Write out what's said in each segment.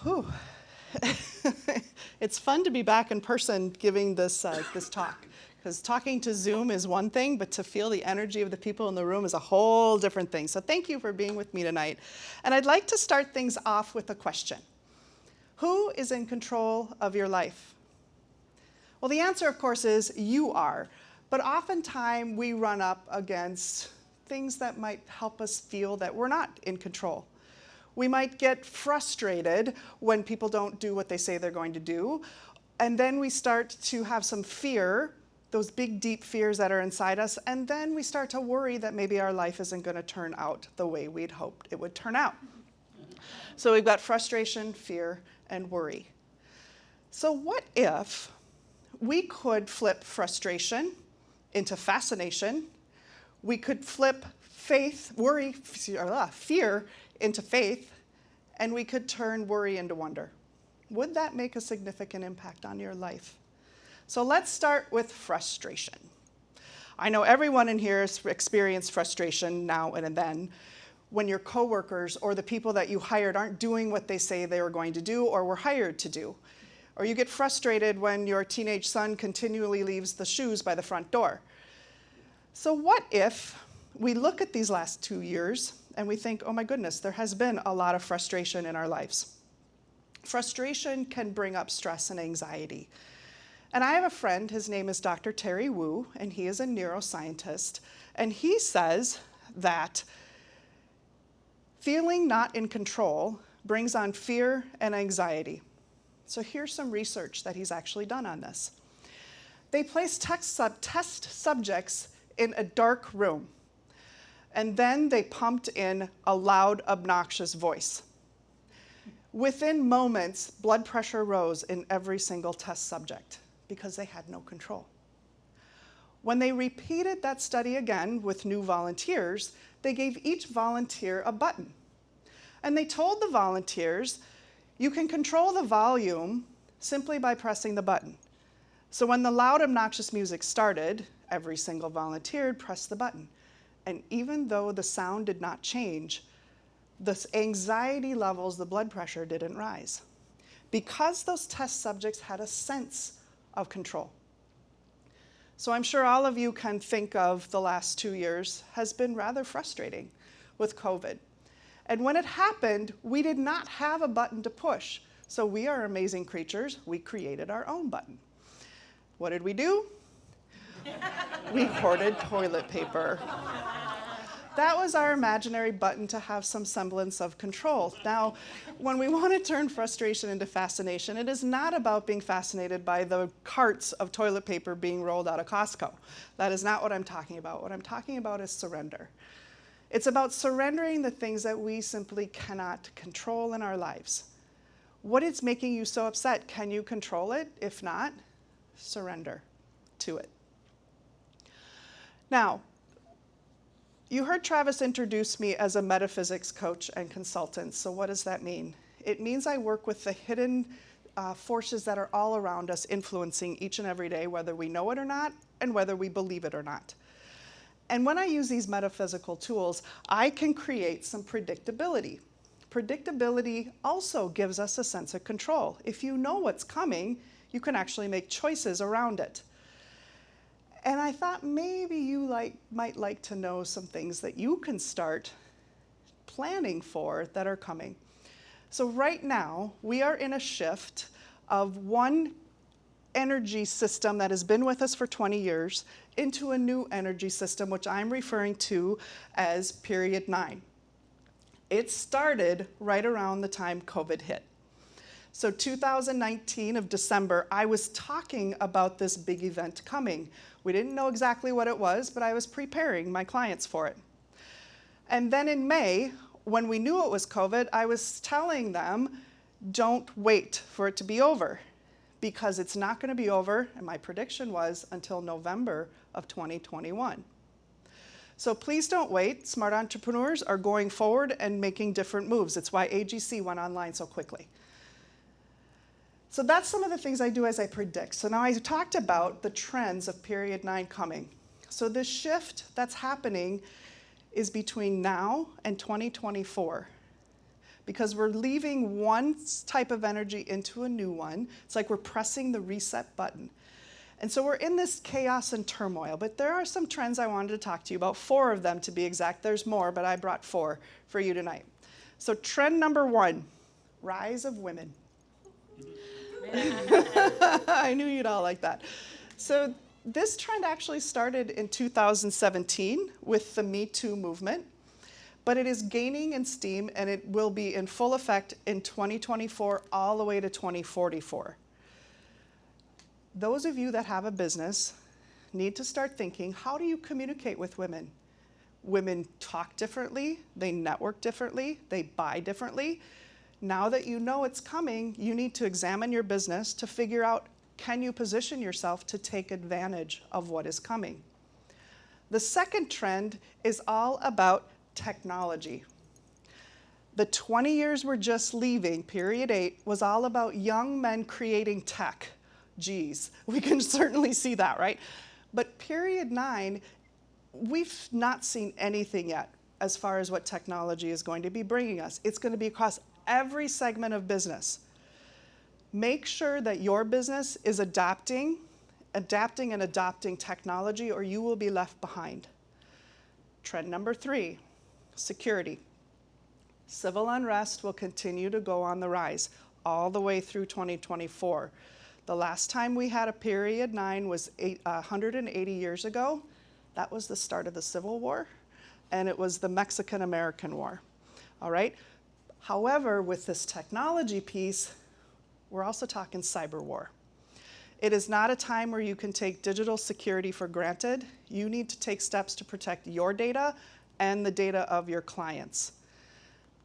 Whew. It's fun to be back in person giving this talk, because talking to Zoom is one thing, but to feel the energy of the people in the room is a whole different thing. So thank you for being with me tonight. And I'd like to start things off with a question. Who is in control of your life? Well, the answer, of course, is you are. But oftentimes we run up against things that might help us feel that we're not in control. We might get frustrated when people don't do what they say they're going to do. And then we start to have some fear, those big, deep fears that are inside us. And then we start to worry that maybe our life isn't going to turn out the way we'd hoped it would turn out. So we've got frustration, fear, and worry. So what if we could flip frustration into fascination? We could flip fear into faith, and we could turn worry into wonder. Would that make a significant impact on your life? So let's start with frustration. I know everyone in here has experienced frustration now and then when your coworkers or the people that you hired aren't doing what they say they were going to do or were hired to do. Or you get frustrated when your teenage son continually leaves the shoes by the front door. So what if we look at these last 2 years and we think, oh my goodness, there has been a lot of frustration in our lives. Frustration can bring up stress and anxiety. And I have a friend, his name is Dr. Terry Wu, and he is a neuroscientist. And he says that feeling not in control brings on fear and anxiety. So here's some research that he's actually done on this. They placed test subjects in a dark room, and then they pumped in a loud, obnoxious voice. Within moments, blood pressure rose in every single test subject because they had no control. When they repeated that study again with new volunteers, they gave each volunteer a button. And they told the volunteers, you can control the volume simply by pressing the button. So when the loud, obnoxious music started, every single volunteer pressed the button. And even though the sound did not change, the anxiety levels, the blood pressure didn't rise, because those test subjects had a sense of control. So I'm sure all of you can think of the last 2 years has been rather frustrating with COVID. And when it happened, we did not have a button to push. So we are amazing creatures. We created our own button. What did we do? We hoarded toilet paper. That was our imaginary button to have some semblance of control. Now, when we want to turn frustration into fascination, it is not about being fascinated by the carts of toilet paper being rolled out of Costco. That is not what I'm talking about. What I'm talking about is surrender. It's about surrendering the things that we simply cannot control in our lives. What is making you so upset? Can you control it? If not, surrender to it. Now, you heard Travis introduce me as a metaphysics coach and consultant. So what does that mean? It means I work with the hidden forces that are all around us, influencing each and every day, whether we know it or not, and whether we believe it or not. And when I use these metaphysical tools, I can create some predictability. Predictability also gives us a sense of control. If you know what's coming, you can actually make choices around it. And I thought maybe you might like to know some things that you can start planning for that are coming. So right now, we are in a shift of one energy system that has been with us for 20 years into a new energy system, which I'm referring to as period 9. It started right around the time COVID hit. So 2019 of December, I was talking about this big event coming. We didn't know exactly what it was, but I was preparing my clients for it. And then in May, when we knew it was COVID, I was telling them, don't wait for it to be over, because it's not going to be over, and my prediction was until November of 2021. So please don't wait. Smart entrepreneurs are going forward and making different moves. It's why AGC went online so quickly. So that's some of the things I do as I predict. So now I talked about the trends of period 9 coming. So this shift that's happening is between now and 2024. because we're leaving one type of energy into a new one. It's like we're pressing the reset button. And so we're in this chaos and turmoil, but there are some trends I wanted to talk to you about, 4 of them to be exact. There's more, but I brought 4 for you tonight. So trend number 1, rise of women. I knew you'd all like that. So this trend actually started in 2017 with the Me Too movement, but it is gaining in steam and it will be in full effect in 2024 all the way to 2044. Those of you that have a business need to start thinking, how do you communicate with women? Women talk differently, they network differently, they buy differently. Now that you know it's coming, you need to examine your business to figure out, can you position yourself to take advantage of what is coming? The second trend is all about technology. The 20 years we're just leaving, period 8, was all about young men creating tech. Geez, we can certainly see that, right? But period 9, we've not seen anything yet as far as what technology is going to be bringing us. It's going to be across every segment of business. Make sure that your business is adapting and adopting technology, or you will be left behind. Trend number 3, security. Civil unrest will continue to go on the rise all the way through 2024. The last time we had a period 9 was 180 years ago. That was the start of the Civil War, and it was the Mexican-American War, all right? However, with this technology piece, we're also talking cyber war. It is not a time where you can take digital security for granted. You need to take steps to protect your data and the data of your clients.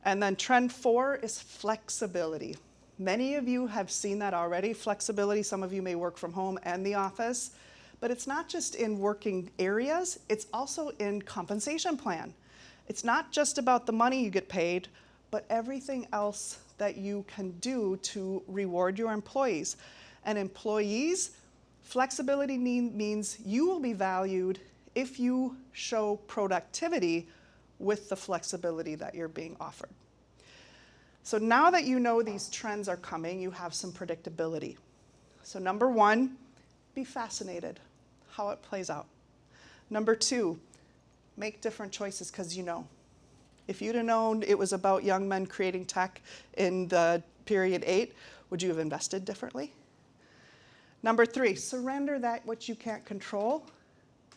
And then trend 4 is flexibility. Many of you have seen that already, flexibility. Some of you may work from home and the office, but it's not just in working areas, it's also in compensation plan. It's not just about the money you get paid, but everything else that you can do to reward your employees. And employees, flexibility means you will be valued if you show productivity with the flexibility that you're being offered. So now that you know these trends are coming, you have some predictability. So number 1, be fascinated how it plays out. Number 2, make different choices because you know. If you'd have known it was about young men creating tech in the period 8, would you have invested differently? Number 3, surrender that which you can't control.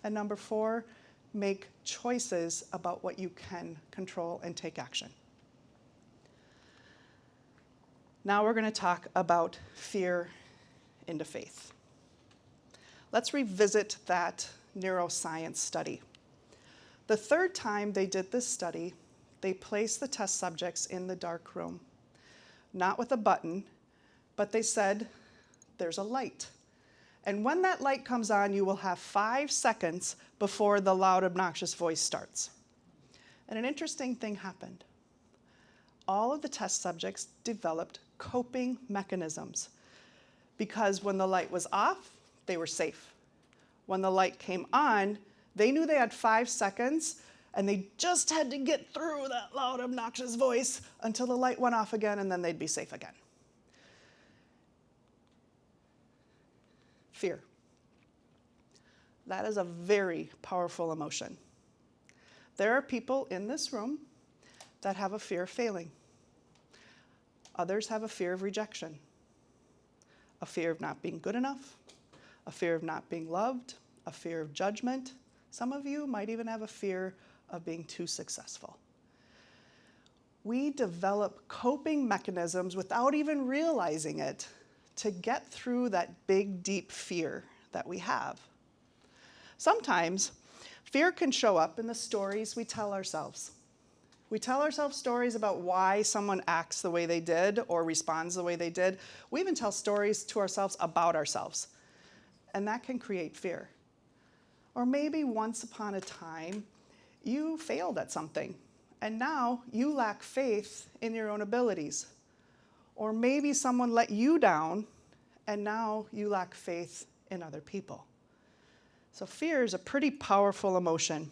And number 4, make choices about what you can control and take action. Now we're going to talk about fear into faith. Let's revisit that neuroscience study. The 3rd time they did this study, they placed the test subjects in the dark room, not with a button, but they said, there's a light. And when that light comes on, you will have 5 seconds before the loud, obnoxious voice starts. And an interesting thing happened. All of the test subjects developed coping mechanisms because when the light was off, they were safe. When the light came on, they knew they had 5 seconds and they just had to get through that loud, obnoxious voice until the light went off again, and then they'd be safe again. Fear. That is a very powerful emotion. There are people in this room that have a fear of failing. Others have a fear of rejection, a fear of not being good enough, a fear of not being loved, a fear of judgment. Some of you might even have a fear of being too successful. We develop coping mechanisms without even realizing it to get through that big, deep fear that we have. Sometimes fear can show up in the stories we tell ourselves. We tell ourselves stories about why someone acts the way they did or responds the way they did. We even tell stories to ourselves about ourselves, and that can create fear. Or maybe once upon a time, you failed at something, and now you lack faith in your own abilities. Or maybe someone let you down, and now you lack faith in other people. So fear is a pretty powerful emotion.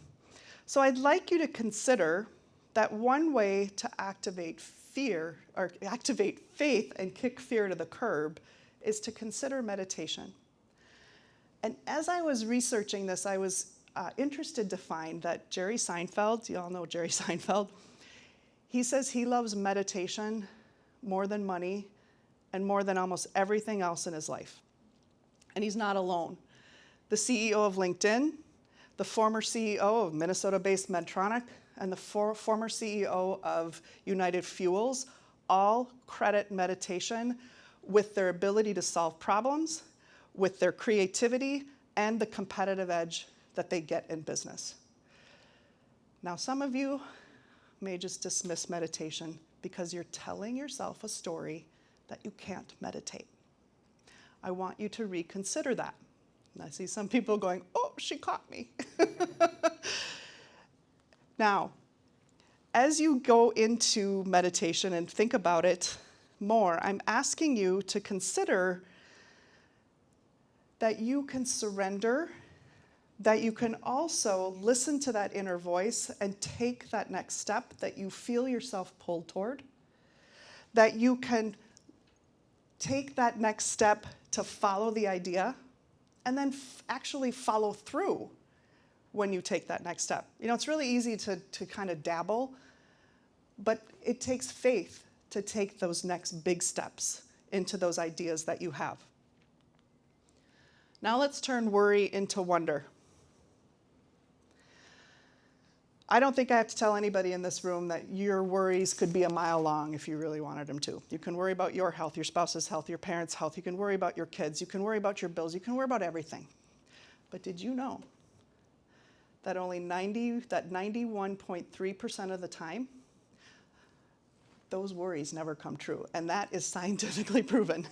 So I'd like you to consider that one way to activate fear, or activate faith and kick fear to the curb, is to consider meditation. And as I was researching this, I was interested to find that Jerry Seinfeld, you all know Jerry Seinfeld, he says he loves meditation more than money and more than almost everything else in his life. And he's not alone. The CEO of LinkedIn, the former CEO of Minnesota-based Medtronic, and the former CEO of United Fuels all credit meditation with their ability to solve problems, with their creativity, and the competitive edge that they get in business. Now, some of you may just dismiss meditation because you're telling yourself a story that you can't meditate. I want you to reconsider that. And I see some people going, oh, she caught me. Now, as you go into meditation and think about it more, I'm asking you to consider that you can surrender, that you can also listen to that inner voice and take that next step that you feel yourself pulled toward, that you can take that next step to follow the idea, and then actually follow through when you take that next step. You know, it's really easy to kind of dabble, but it takes faith to take those next big steps into those ideas that you have. Now let's turn worry into wonder. I don't think I have to tell anybody in this room that your worries could be a mile long if you really wanted them to. You can worry about your health, your spouse's health, your parents' health. You can worry about your kids. You can worry about your bills. You can worry about everything. But did you know that only 91.3% of the time, those worries never come true? And that is scientifically proven.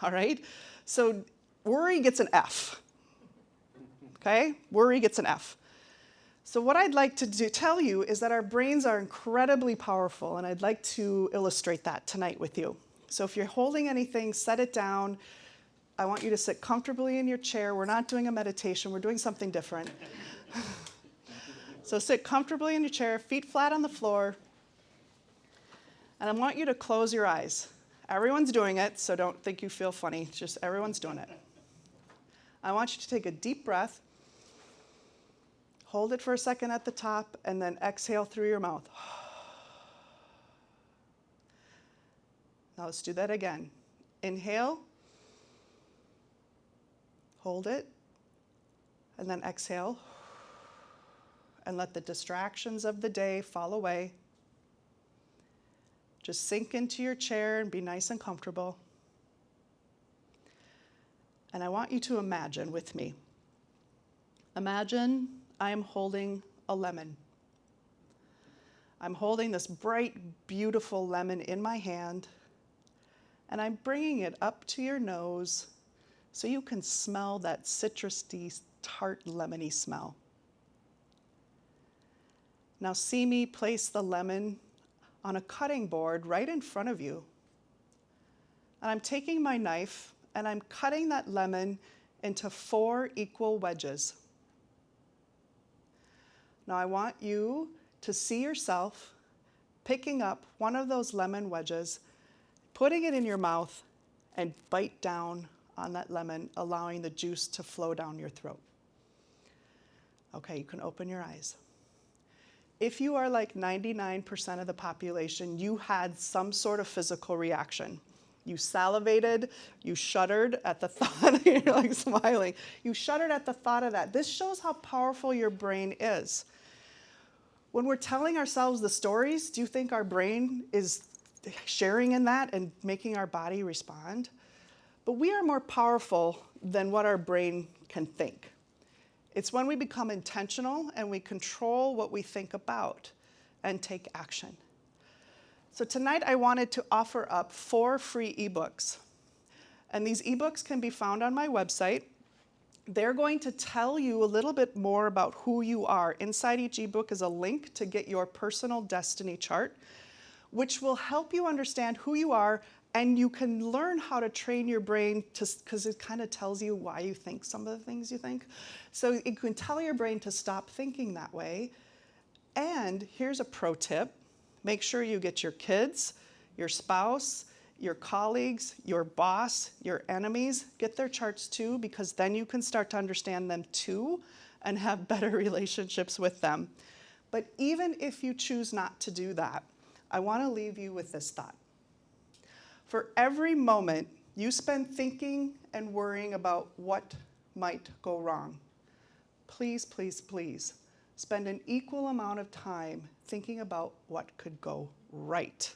All right? So worry gets an F. Okay? Worry gets an F. So what I'd like to tell you is that our brains are incredibly powerful, and I'd like to illustrate that tonight with you. So if you're holding anything, set it down. I want you to sit comfortably in your chair. We're not doing a meditation. We're doing something different. So sit comfortably in your chair, feet flat on the floor, and I want you to close your eyes. Everyone's doing it, so don't think you feel funny. It's just everyone's doing it. I want you to take a deep breath. Hold it for a second at the top, and then exhale through your mouth. Now let's do that again. Inhale. Hold it. And then exhale. And let the distractions of the day fall away. Just sink into your chair and be nice and comfortable. And I want you to imagine with me. Imagine I am holding a lemon. I'm holding this bright, beautiful lemon in my hand, and I'm bringing it up to your nose so you can smell that citrusy, tart, lemony smell. Now see me place the lemon on a cutting board right in front of you, and I'm taking my knife and I'm cutting that lemon into 4 equal wedges. Now I want you to see yourself picking up one of those lemon wedges, putting it in your mouth, and bite down on that lemon, allowing the juice to flow down your throat. Okay, you can open your eyes. If you are like 99% of the population, you had some sort of physical reaction. You salivated, you shuddered at the thought, you're like smiling. You shuddered at the thought of that. This shows how powerful your brain is. When we're telling ourselves the stories, do you think our brain is sharing in that and making our body respond? But we are more powerful than what our brain can think. It's when we become intentional and we control what we think about and take action. So tonight I wanted to offer up 4 free ebooks. And these ebooks can be found on my website. They're going to tell you a little bit more about who you are. Inside each ebook is a link to get your personal destiny chart, which will help you understand who you are, and you can learn how to train your brain because it kind of tells you why you think some of the things you think. So you can tell your brain to stop thinking that way. And here's a pro tip. Make sure you get your kids, Your spouse, your colleagues, your boss, your enemies, get their charts too, because then you can start to understand them too and have better relationships with them. But even if you choose not to do that, I want to leave you with this thought. For every moment you spend thinking and worrying about what might go wrong, please, please, please, spend an equal amount of time thinking about what could go right.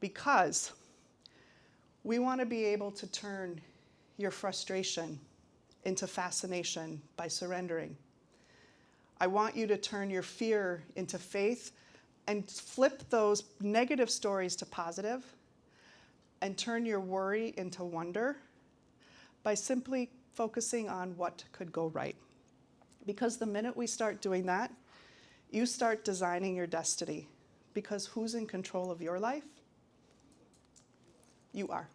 Because we want to be able to turn your frustration into fascination by surrendering. I want you to turn your fear into faith and flip those negative stories to positive and turn your worry into wonder by simply focusing on what could go right. Because the minute we start doing that, you start designing your destiny. Because who's in control of your life? You are.